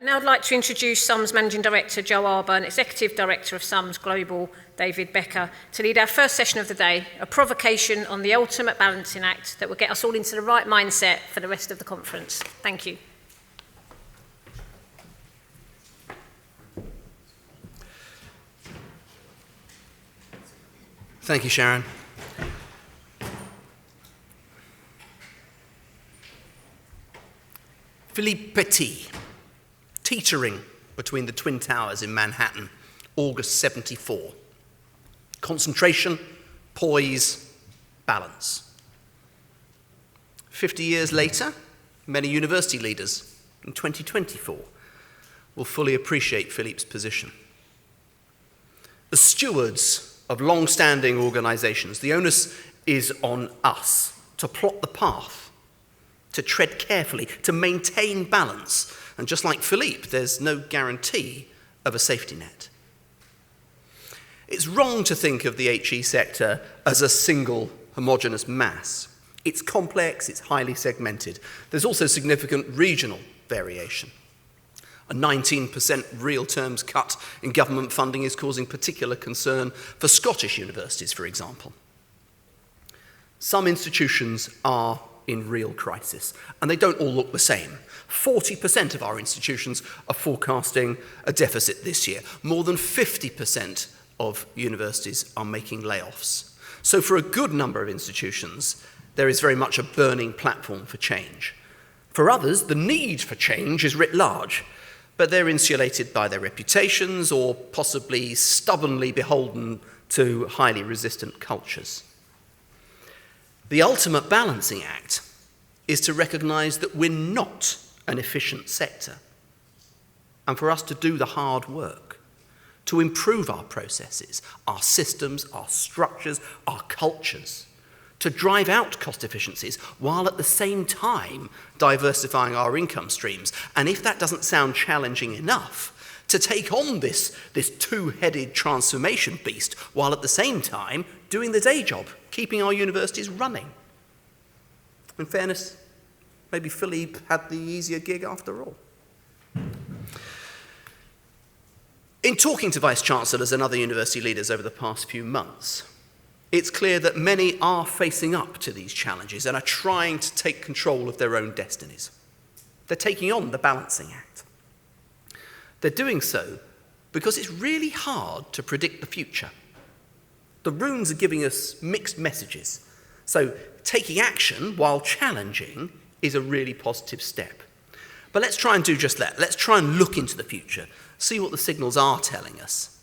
Now I'd like to introduce SUM's Managing Director, Joe Arber, and Executive Director of SUM's Global, David Becker, to lead our first session of the day, a provocation on the Ultimate Balancing Act that will get us all into the right mindset for the rest of the conference. Thank you. Thank you, Sharon. Philippe Petit, teetering between the Twin Towers in Manhattan, August 74. Concentration, poise, balance. 50 years later, many university leaders in 2024 will fully appreciate Philippe's position. As stewards of long-standing organisations, the onus is on us to plot the path, to tread carefully, to maintain balance. And just like Philippe, there's no guarantee of a safety net. It's wrong to think of the HE sector as a single homogeneous mass. It's complex, it's highly segmented. There's also significant regional variation. A 19% real terms cut in government funding is causing particular concern for Scottish universities, for example. Some institutions are in real crisis, and they don't all look the same. 40% of our institutions are forecasting a deficit this year. More than 50% of universities are making layoffs. So for a good number of institutions, there is very much a burning platform for change. For others, the need for change is writ large, but they're insulated by their reputations or possibly stubbornly beholden to highly resistant cultures. The Ultimate Balancing Act is to recognise that we're not an efficient sector, and for us to do the hard work, to improve our processes, our systems, our structures, our cultures, to drive out cost efficiencies while at the same time diversifying our income streams. And if that doesn't sound challenging enough, to take on this two-headed transformation beast while at the same time doing the day job, keeping our universities running. In fairness, maybe Philippe had the easier gig after all. In talking to vice-chancellors and other university leaders over the past few months, it's clear that many are facing up to these challenges and are trying to take control of their own destinies. They're taking on the Balancing Act. They're doing so because it's really hard to predict the future. The runes are giving us mixed messages. So taking action while challenging is a really positive step. But let's try and do just that. Let's try and look into the future, see what the signals are telling us.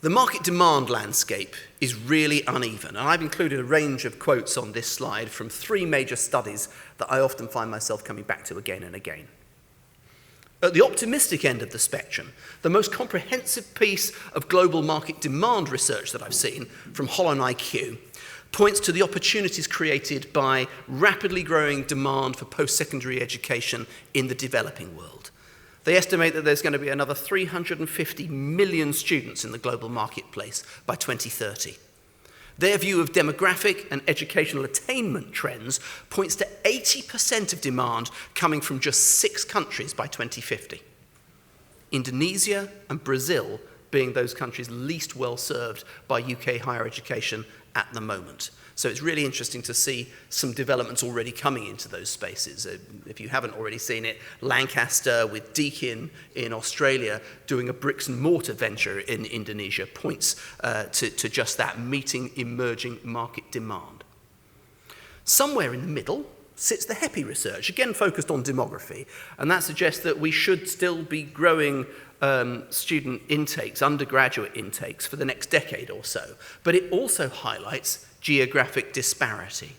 The market demand landscape is really uneven, and I've included a range of quotes on this slide from 3 major studies that I often find myself coming back to again and again. At the optimistic end of the spectrum, the most comprehensive piece of global market demand research that I've seen from Holon IQ points to the opportunities created by rapidly growing demand for post-secondary education in the developing world. They estimate that there's going to be another 350 million students in the global marketplace by 2030. Their view of demographic and educational attainment trends points to 80% of demand coming from just 6 countries by 2050. Indonesia and Brazil being those countries least well served by UK higher education at the moment. So it's really interesting to see some developments already coming into those spaces. If you haven't already seen it, Lancaster with Deakin in Australia doing a bricks and mortar venture in Indonesia points to just that, meeting emerging market demand. Somewhere in the middle sits the HEPI research, again focused on demography, and that suggests that we should still be growing student intakes, undergraduate intakes, for the next decade or so. But it also highlights geographic disparity.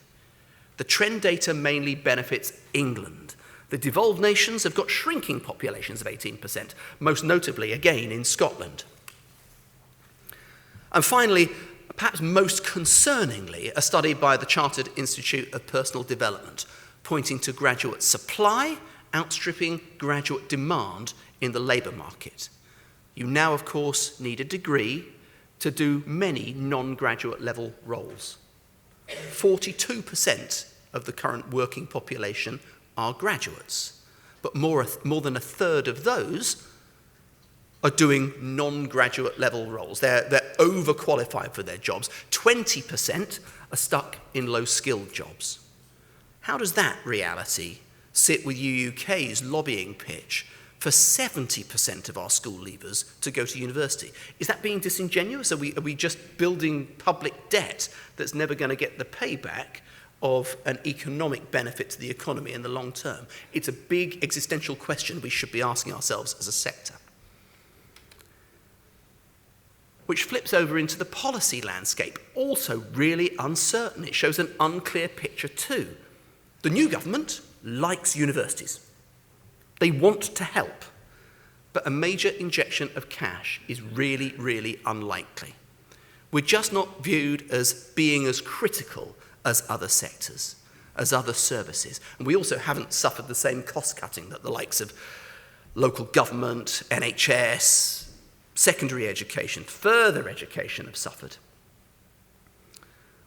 The trend data mainly benefits England. The devolved nations have got shrinking populations of 18%, most notably, again, in Scotland. And finally, perhaps most concerningly, a study by the Chartered Institute of Personal Development, pointing to graduate supply outstripping graduate demand in the labour market. You now, of course, need a degree to do many non-graduate level roles. 42% of the current working population are graduates. but more than a third of those are doing non-graduate level roles. They're overqualified for their jobs. 20% are stuck in low-skilled jobs. How does that reality sit with UUK's lobbying pitch for 70% of our school leavers to go to university? Is that being disingenuous? Are we just building public debt that's never going to get the payback of an economic benefit to the economy in the long term? It's a big existential question we should be asking ourselves as a sector. Which flips over into the policy landscape, also really uncertain. It shows an unclear picture too. The new government likes universities. They want to help, but a major injection of cash is really, really unlikely. We're just not viewed as being as critical as other sectors, as other services. And we also haven't suffered the same cost-cutting that the likes of local government, NHS, secondary education, further education have suffered.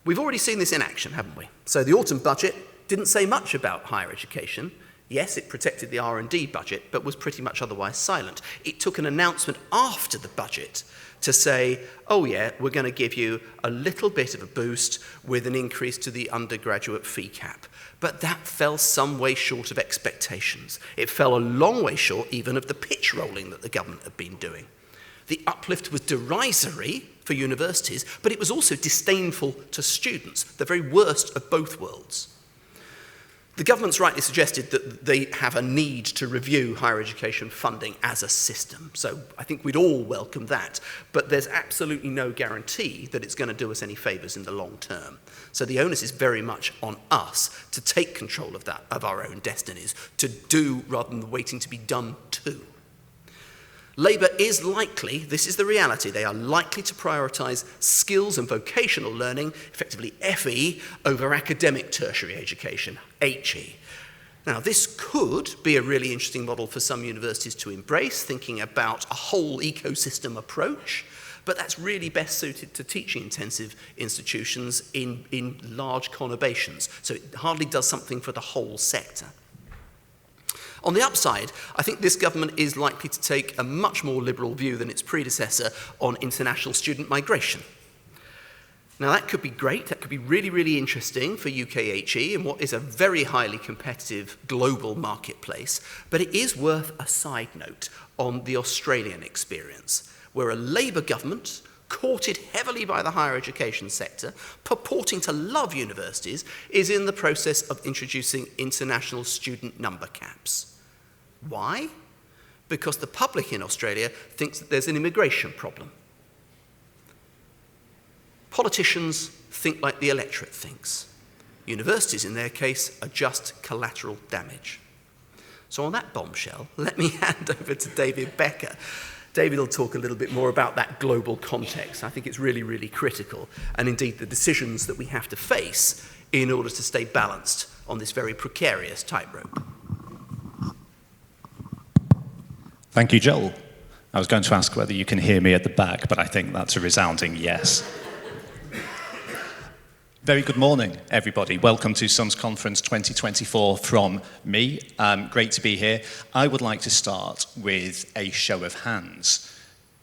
We've already seen this in action, haven't we? So the autumn budget didn't say much about higher education. Yes, it protected the R&D budget, but was pretty much otherwise silent. It took an announcement after the budget to say, oh yeah, we're going to give you a little bit of a boost with an increase to the undergraduate fee cap. But that fell some way short of expectations. It fell a long way short even of the pitch rolling that the government had been doing. The uplift was derisory for universities, but it was also disdainful to students, the very worst of both worlds. The government's rightly suggested that they have a need to review higher education funding as a system, so I think we'd all welcome that, but there's absolutely no guarantee that it's going to do us any favours in the long term. So the onus is very much on us to take control of that, of our own destinies, to do rather than waiting to be done to. Labour is likely, this is the reality, they are likely to prioritise skills and vocational learning, effectively FE, over academic tertiary education, HE. Now, this could be a really interesting model for some universities to embrace, thinking about a whole ecosystem approach, but that's really best suited to teaching-intensive institutions in large conurbations, so it hardly does something for the whole sector. On the upside, I think this government is likely to take a much more liberal view than its predecessor on international student migration. Now that could be great, that could be really, really interesting for UKHE in what is a very highly competitive global marketplace, but it is worth a side note on the Australian experience, where a Labour government, courted heavily by the higher education sector, purporting to love universities, is in the process of introducing international student number caps. Why? Because the public in Australia thinks that there's an immigration problem. Politicians think like the electorate thinks. Universities, in their case, are just collateral damage. So on that bombshell, let me hand over to David Becker. David will talk a little bit more about that global context. I think it's really, really critical, and indeed the decisions that we have to face in order to stay balanced on this very precarious tightrope. Thank you, Joel. I was going to ask whether you can hear me at the back, but I think that's a resounding yes. Very good morning, everybody. Welcome to SUMS Conference 2024 from me. Great to be here. I would like to start with a show of hands.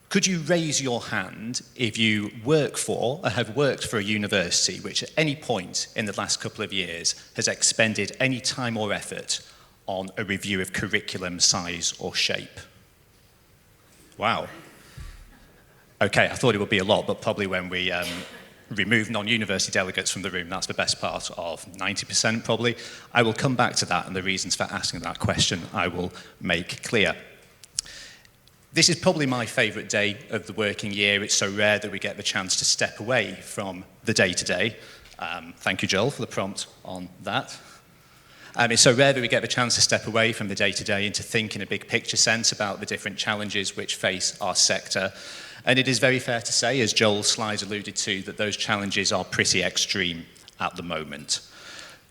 Could you raise your hand if you work for or have worked for a university which at any point in the last couple of years has expended any time or effort on a review of curriculum size or shape? Wow. Okay, I thought it would be a lot, but probably when we remove non-university delegates from the room, that's the best part of 90% probably. I will come back to that, and the reasons for asking that question I will make clear. This is probably my favourite day of the working year. It's so rare that we get the chance to step away from the day-to-day. Thank you, Joel, for the prompt on that. It's so rare that we get the chance to step away from the day-to-day and to think in a big picture sense about the different challenges which face our sector. And it is very fair to say, as Joel's slides alluded to, that those challenges are pretty extreme at the moment.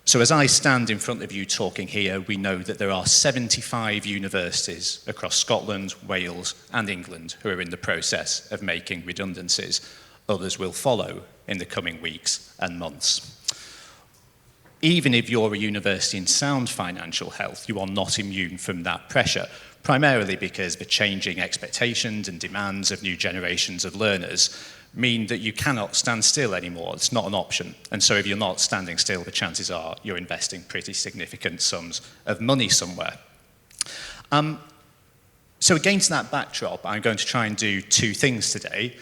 So as I stand in front of you talking here, we know that there are 75 universities across Scotland, Wales and England who are in the process of making redundancies. Others will follow in the coming weeks and months. Even if you're a university in sound financial health, you are not immune from that pressure, primarily because the changing expectations and demands of new generations of learners mean that you cannot stand still anymore. It's not an option. And so if you're not standing still, the chances are you're investing pretty significant sums of money somewhere. So against that backdrop, I'm going to try and do two things today.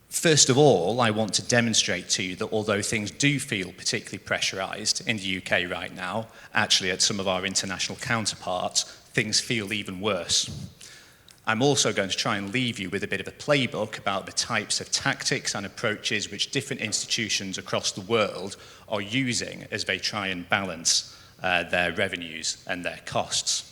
First of all, I want to demonstrate to you that although things do feel particularly pressurised in the UK right now, actually at some of our international counterparts, things feel even worse. I'm also going to try and leave you with a bit of a playbook about the types of tactics and approaches which different institutions across the world are using as they try and balance their revenues and their costs.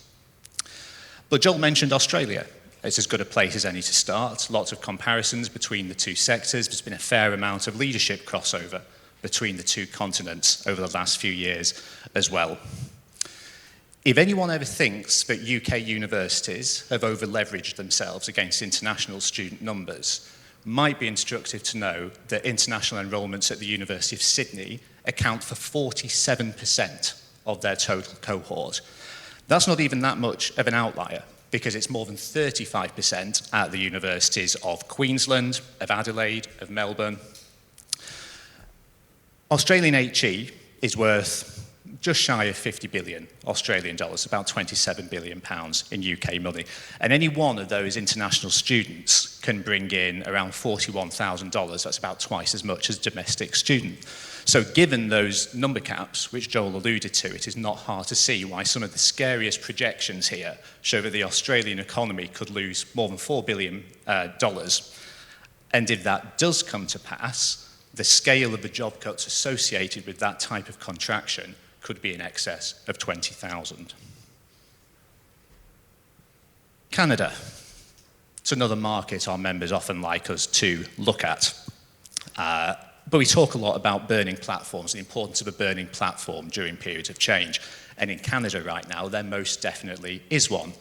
But Joel mentioned Australia. It's as good a place as any to start. Lots of comparisons between the two sectors. There's been a fair amount of leadership crossover between the two continents over the last few years as well. If anyone ever thinks that UK universities have over-leveraged themselves against international student numbers, might be instructive to know that international enrolments at the University of Sydney account for 47% of their total cohort. That's not even that much of an outlier, because it's more than 35% at the universities of Queensland, of Adelaide, of Melbourne. Australian HE is worth just shy of 50 billion Australian dollars, about 27 billion pounds in UK money. And any one of those international students can bring in around $41,000. That's about twice as much as a domestic student. So given those number caps, which Joel alluded to, it is not hard to see why some of the scariest projections here show that the Australian economy could lose more than $4 billion. And if that does come to pass, the scale of the job cuts associated with that type of contraction could be in excess of 20,000. Canada. It's another market our members often like us to look at. But we talk a lot about burning platforms, the importance of a burning platform during periods of change. And in Canada right now, there most definitely is one.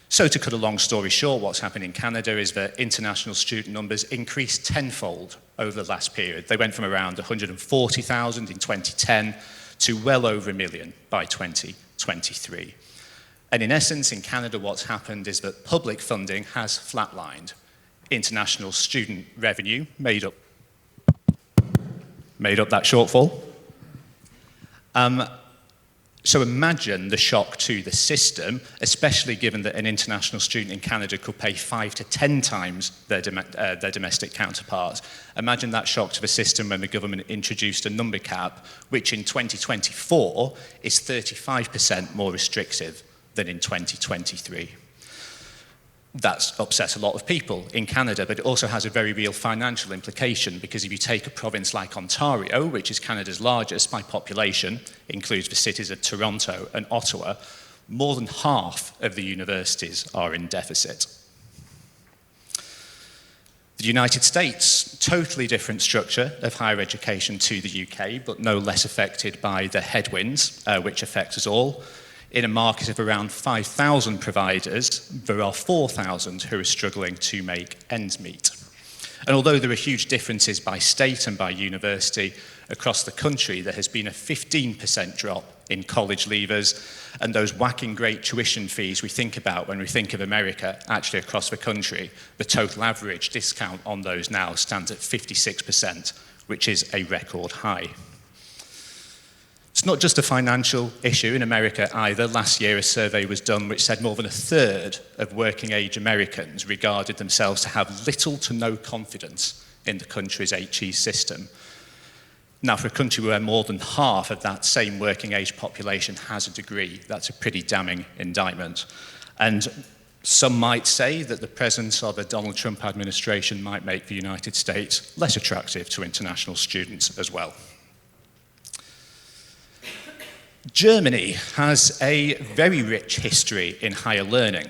So to cut a long story short, what's happened in Canada is that international student numbers increased tenfold over the last period. They went from around 140,000 in 2010 to well over 1 million by 2023. And in essence, in Canada, what's happened is that public funding has flatlined. International student revenue made up that shortfall. So imagine the shock to the system, especially given that an international student in Canada could pay 5 to 10 times their domestic counterparts. Imagine that shock to the system when the government introduced a number cap, which in 2024 is 35% more restrictive than in 2023. That's upset a lot of people in Canada, but it also has a very real financial implication, because if you take a province like Ontario, which is Canada's largest by population, includes the cities of Toronto and Ottawa, more than half of the universities are in deficit. The United States, totally different structure of higher education to the UK, but no less affected by the headwinds, which affect us all. In a market of around 5,000 providers, there are 4,000 who are struggling to make ends meet. And although there are huge differences by state and by university across the country, there has been a 15% drop in college leavers, and those whacking great tuition fees we think about when we think of America, actually across the country, the total average discount on those now stands at 56%, which is a record high. It's not just a financial issue in America either. Last year, a survey was done which said more than a third of working-age Americans regarded themselves to have little to no confidence in the country's HE system. Now, for a country where more than half of that same working-age population has a degree, that's a pretty damning indictment. And some might say that the presence of a Donald Trump administration might make the United States less attractive to international students as well. Germany has a very rich history in higher learning,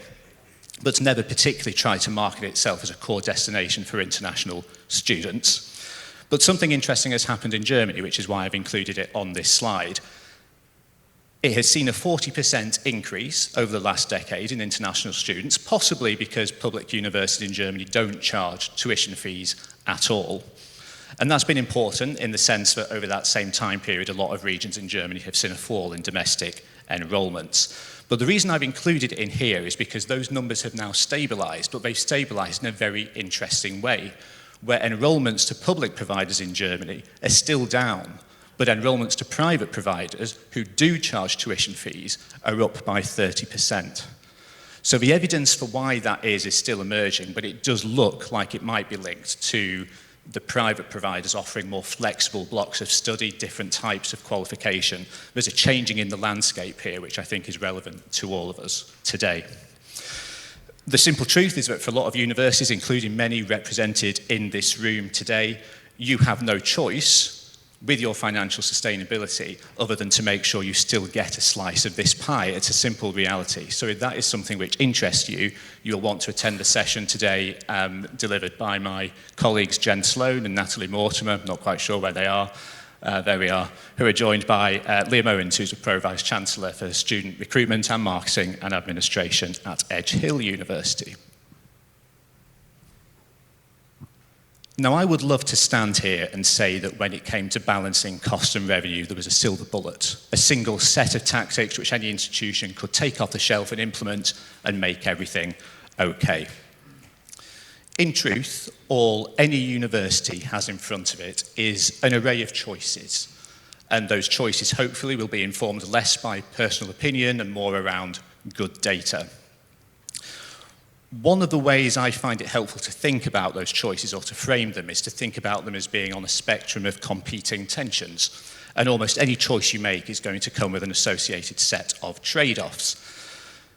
but never particularly tried to market itself as a core destination for international students. But something interesting has happened in Germany, which is why I've included it on this slide. It has seen a 40% increase over the last decade in international students, possibly because public universities in Germany don't charge tuition fees at all. And that's been important in the sense that over that same time period, a lot of regions in Germany have seen a fall in domestic enrolments. But the reason I've included it in here is because those numbers have now stabilised, but they've stabilised in a very interesting way, where enrolments to public providers in Germany are still down, but enrolments to private providers who do charge tuition fees are up by 30%. So the evidence for why that is still emerging, but it does look like it might be linked to the private providers offering more flexible blocks of study, different types of qualification. There's a changing in the landscape here, which I think is relevant to all of us today. The simple truth is that for a lot of universities, including many represented in this room today, you have no choice with your financial sustainability other than to make sure you still get a slice of this pie. It's a simple reality. So if that is something which interests you, you'll want to attend the session today delivered by my colleagues Jen Sloan and Natalie Mortimer, I'm not quite sure where they are, there we are, who are joined by Liam Owens, who's a Pro Vice Chancellor for Student Recruitment and Marketing and Administration at Edge Hill University. Now, I would love to stand here and say that when it came to balancing cost and revenue, there was a silver bullet, a single set of tactics which any institution could take off the shelf and implement and make everything okay. In truth, all any university has in front of it is an array of choices, and those choices hopefully will be informed less by personal opinion and more around good data. One of the ways I find it helpful to think about those choices or to frame them is to think about them as being on a spectrum of competing tensions. And almost any choice you make is going to come with an associated set of trade-offs.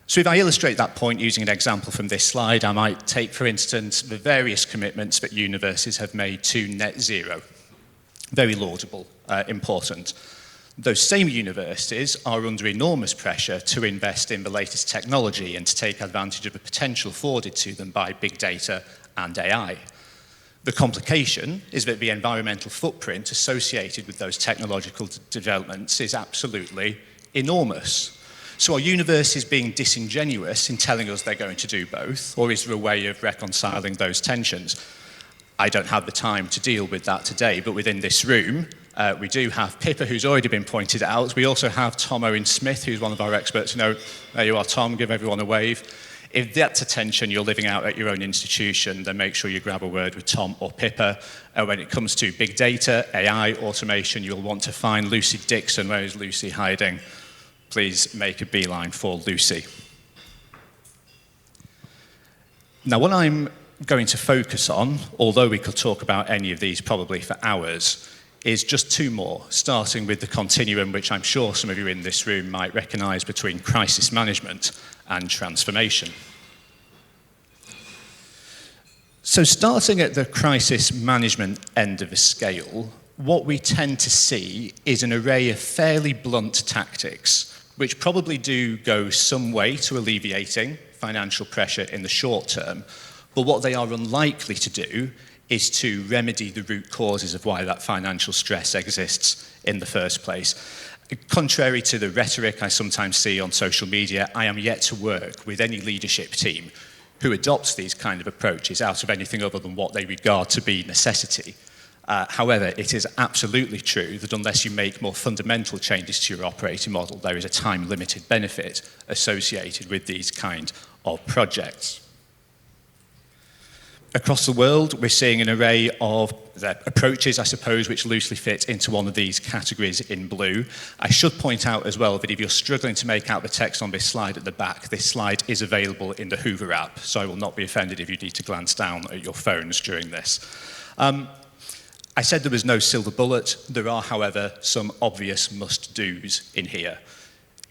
So if I illustrate that point using an example from this slide, I might take, for instance, the various commitments that universities have made to net zero. Very laudable, important. Those same universities are under enormous pressure to invest in the latest technology and to take advantage of the potential afforded to them by big data and AI. The complication is that the environmental footprint associated with those technological developments is absolutely enormous. So are universities being disingenuous in telling us they're going to do both, or is there a way of reconciling those tensions? I don't have the time to deal with that today, but within this room, we do have Pippa, who's already been pointed out. We also have Tom Owen-Smith, who's one of our experts. There you are, Tom, give everyone a wave. If that's a tension you're living out at your own institution, then make sure you grab a word with Tom or Pippa. When it comes to big data, AI, automation, you'll want to find Lucy Dixon. Where is Lucy hiding? Please make a beeline for Lucy. Now, what I'm going to focus on, although we could talk about any of these probably for hours, is just two more, starting with the continuum which I'm sure some of you in this room might recognise between crisis management and transformation. So starting at the crisis management end of the scale, what we tend to see is an array of fairly blunt tactics which probably do go some way to alleviating financial pressure in the short term, but what they are unlikely to do is to remedy the root causes of why that financial stress exists in the first place. Contrary to the rhetoric I sometimes see on social media, I am yet to work with any leadership team who adopts these kind of approaches out of anything other than what they regard to be necessity. However, it is absolutely true that unless you make more fundamental changes to your operating model, there is a time-limited benefit associated with these kind of projects. Across the world, we're seeing an array of approaches, I suppose, which loosely fit into one of these categories in blue. I should point out as well that if you're struggling to make out the text on this slide at the back, this slide is available in the Hoover app, so I will not be offended if you need to glance down at your phones during this. I said there was no silver bullet. There are, however, some obvious must-dos in here.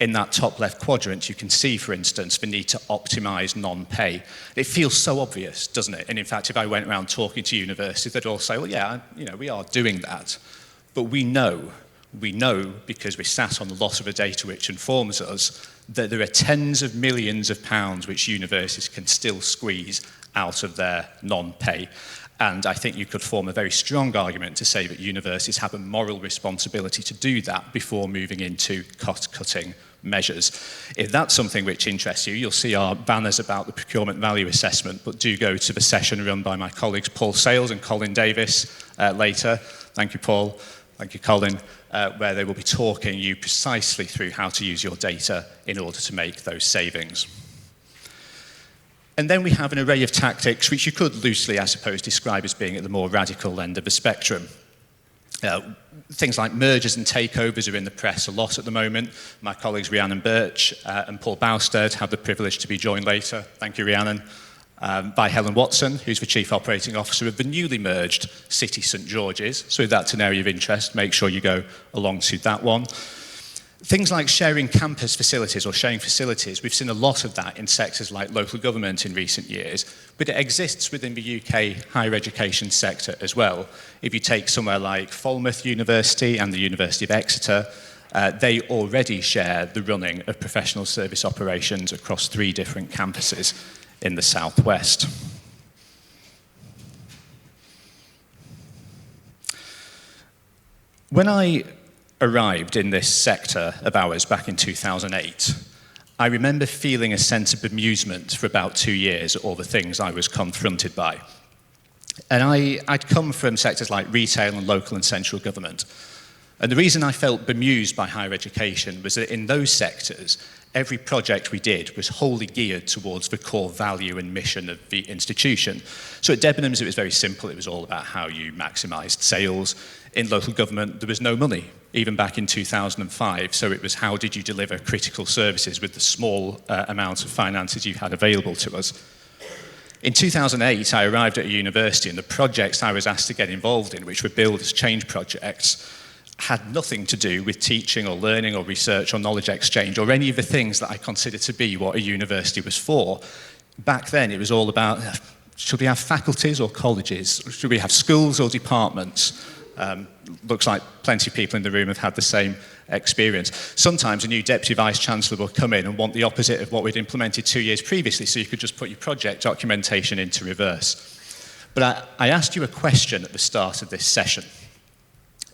In that top left quadrant, you can see, for instance, the need to optimize non-pay. It feels so obvious, doesn't it? And in fact, if I went around talking to universities, they'd all say, well, yeah, we are doing that. But we know because we sat on a lot of the data which informs us, that there are tens of millions of pounds which universities can still squeeze out of their non-pay. And I think you could form a very strong argument to say that universities have a moral responsibility to do that before moving into cost-cutting measures. If that's something which interests you, you'll see our banners about the procurement value assessment, but do go to the session run by my colleagues Paul Sales and Colin Davis later. Thank you, Paul. Thank you, Colin, where they will be talking you precisely through how to use your data in order to make those savings. And then we have an array of tactics which you could loosely, I suppose, describe as being at the more radical end of the spectrum. Things like mergers and takeovers are in the press a lot at the moment. My colleagues Rhiannon Birch and Paul Bousted have the privilege to be joined later. Thank you, Rhiannon. By Helen Watson, who's the Chief Operating Officer of the newly merged City St George's. So if that's an area of interest, make sure you go along to that one. Things like sharing campus facilities or sharing facilities, we've seen a lot of that in sectors like local government in recent years, but it exists within the UK higher education sector as well. If you take somewhere like Falmouth University and the University of Exeter, they already share the running of professional service operations across 3 different campuses in the southwest. When I arrived in this sector of ours back in 2008, I remember feeling a sense of bemusement for about 2 years at all the things I was confronted by. And I'd come from sectors like retail and local and central government. And the reason I felt bemused by higher education was that in those sectors, every project we did was wholly geared towards the core value and mission of the institution. So at Debenhams, it was very simple. It was all about how you maximised sales. In local government, there was no money, even back in 2005. So it was how did you deliver critical services with the small amount of finances you had available to us. In 2008, I arrived at a university, and the projects I was asked to get involved in, which were billed as change projects, had nothing to do with teaching or learning or research or knowledge exchange or any of the things that I consider to be what a university was for. Back then, it was all about, should we have faculties or colleges? Should we have schools or departments? Looks like plenty of people in the room have had the same experience. Sometimes a new Deputy Vice-Chancellor will come in and want the opposite of what we'd implemented 2 years previously, so you could just put your project documentation into reverse. But I asked you a question at the start of this session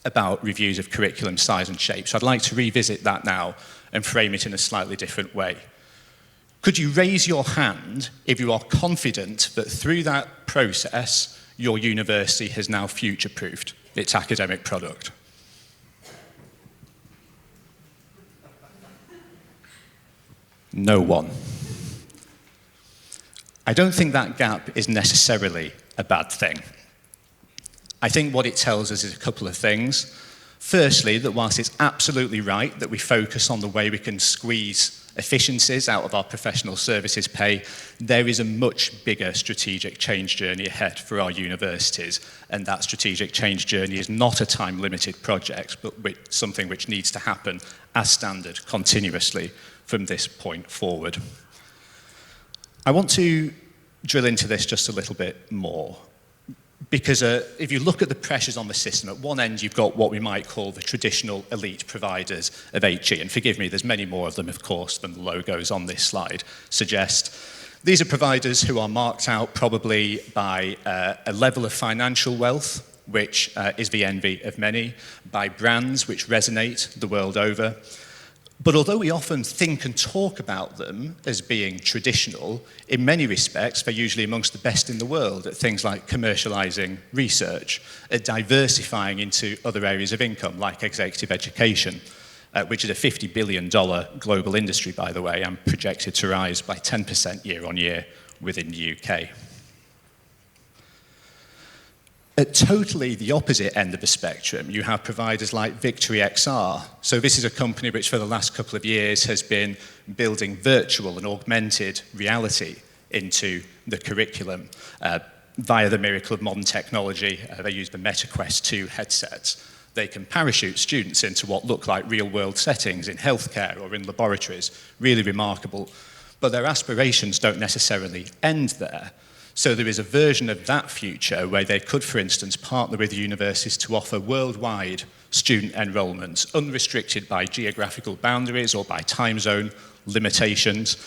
about reviews of curriculum size and shape. So I'd like to revisit that now and frame it in a slightly different way. Could you raise your hand if you are confident that through that process, your university has now future-proofed its academic product? No one. I don't think that gap is necessarily a bad thing. I think what it tells us is a couple of things. Firstly, that whilst it's absolutely right that we focus on the way we can squeeze efficiencies out of our professional services pay, there is a much bigger strategic change journey ahead for our universities, and that strategic change journey is not a time-limited project, but something which needs to happen as standard continuously from this point forward. I want to drill into this just a little bit more. Because if you look at the pressures on the system, at one end you've got what we might call the traditional elite providers of HE, and forgive me, there's many more of them, of course, than the logos on this slide suggest. These are providers who are marked out probably by a level of financial wealth, which is the envy of many, by brands which resonate the world over. But although we often think and talk about them as being traditional, in many respects, they're usually amongst the best in the world at things like commercializing research, at diversifying into other areas of income, like executive education, which is a $50 billion global industry, by the way, and projected to rise by 10% year on year within the UK. At totally the opposite end of the spectrum, you have providers like Victory XR. So this is a company which for the last couple of years has been building virtual and augmented reality into the curriculum via the miracle of modern technology. They use the MetaQuest 2 headsets. They can parachute students into what look like real-world settings in healthcare or in laboratories. Really remarkable. But their aspirations don't necessarily end there. So there is a version of that future where they could, for instance, partner with universities to offer worldwide student enrolments, unrestricted by geographical boundaries or by time zone limitations.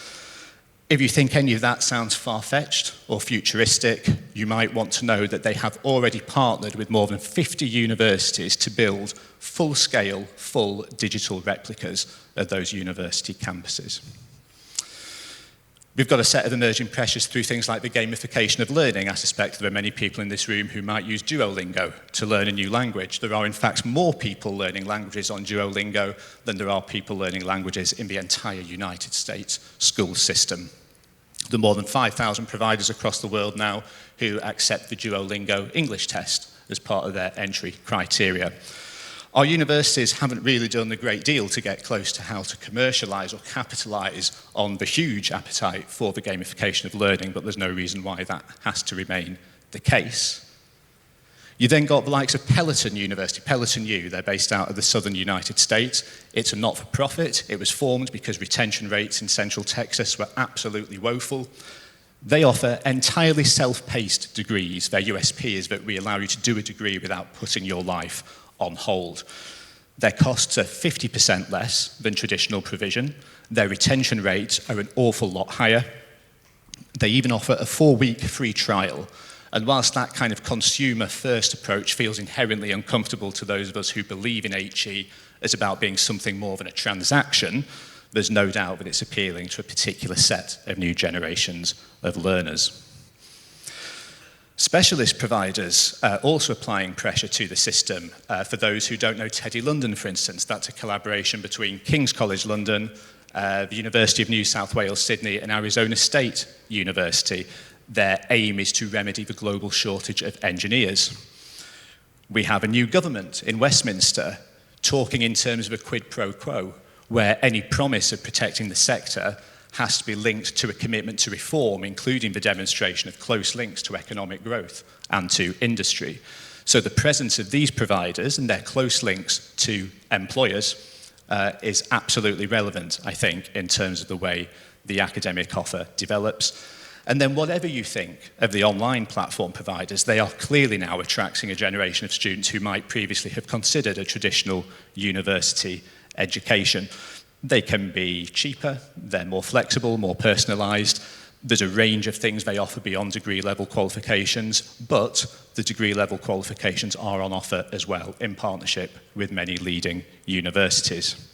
If you think any of that sounds far-fetched or futuristic, you might want to know that they have already partnered with more than 50 universities to build full-scale, full digital replicas of those university campuses. We've got a set of emerging pressures through things like the gamification of learning. I suspect there are many people in this room who might use Duolingo to learn a new language. There are, in fact, more people learning languages on Duolingo than there are people learning languages in the entire United States school system. There are more than 5,000 providers across the world now who accept the Duolingo English test as part of their entry criteria. Our universities haven't really done a great deal to get close to how to commercialise or capitalise on the huge appetite for the gamification of learning, but there's no reason why that has to remain the case. You then got the likes of Peloton University, Peloton U. They're based out of the southern United States. It's a not-for-profit. It was formed because retention rates in central Texas were absolutely woeful. They offer entirely self-paced degrees. Their USP is that we allow you to do a degree without putting your life on hold. Their costs are 50% less than traditional provision. Their retention rates are an awful lot higher. They even offer a 4-week free trial. And whilst that kind of consumer-first approach feels inherently uncomfortable to those of us who believe in HE as about being something more than a transaction, there's no doubt that it's appealing to a particular set of new generations of learners. Specialist providers are also applying pressure to the system. For those who don't know Teddy London, for instance, that's a collaboration between King's College London, the University of New South Wales, Sydney, and Arizona State University. Their aim is to remedy the global shortage of engineers. We have a new government in Westminster talking in terms of a quid pro quo, where any promise of protecting the sector has to be linked to a commitment to reform, including the demonstration of close links to economic growth and to industry. So the presence of these providers and their close links to employers is absolutely relevant, I think, in terms of the way the academic offer develops. And then whatever you think of the online platform providers, they are clearly now attracting a generation of students who might previously have considered a traditional university education. They can be cheaper, they're more flexible, more personalised. There's a range of things they offer beyond degree-level qualifications, but the degree-level qualifications are on offer as well in partnership with many leading universities.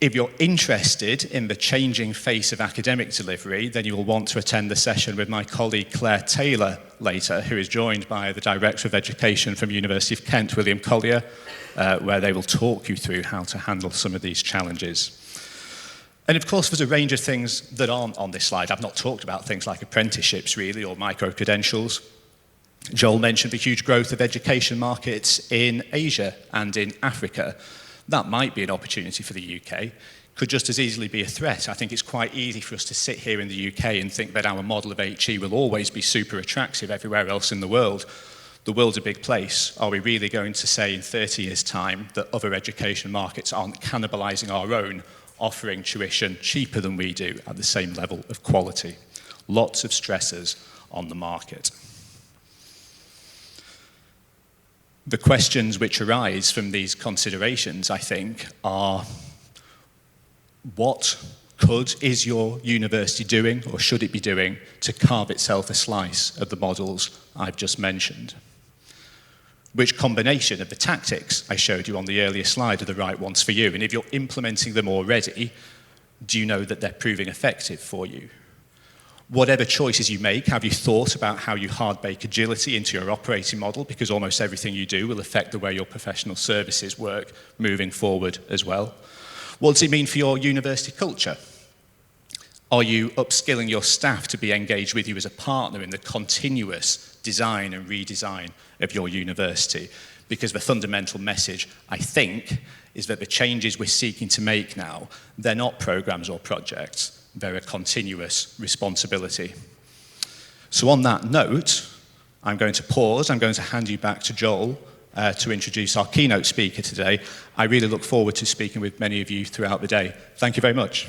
If you're interested in the changing face of academic delivery, then you will want to attend the session with my colleague Claire Taylor later, who is joined by the Director of Education from University of Kent, William Collier, where they will talk you through how to handle some of these challenges. And of course, there's a range of things that aren't on this slide. I've not talked about things like apprenticeships, really, or micro-credentials. Joel mentioned the huge growth of education markets in Asia and in Africa. That might be an opportunity for the UK, could just as easily be a threat. I think it's quite easy for us to sit here in the UK and think that our model of HE will always be super attractive everywhere else in the world. The world's a big place. Are we really going to say in 30 years' time that other education markets aren't cannibalising our own, offering tuition cheaper than we do at the same level of quality? Lots of stressors on the market. The questions which arise from these considerations, I think, are what is your university doing, or should it be doing, to carve itself a slice of the models I've just mentioned? Which combination of the tactics I showed you on the earlier slide are the right ones for you? And if you're implementing them already, do you know that they're proving effective for you? Whatever choices you make, have you thought about how you hard-bake agility into your operating model? Because almost everything you do will affect the way your professional services work moving forward as well. What does it mean for your university culture? Are you upskilling your staff to be engaged with you as a partner in the continuous design and redesign of your university? Because the fundamental message, I think, is that the changes we're seeking to make now, they're not programs or projects. They're a continuous responsibility. So on that note, I'm going to pause. I'm going to hand you back to Joel to introduce our keynote speaker today. I really look forward to speaking with many of you throughout the day. Thank you very much.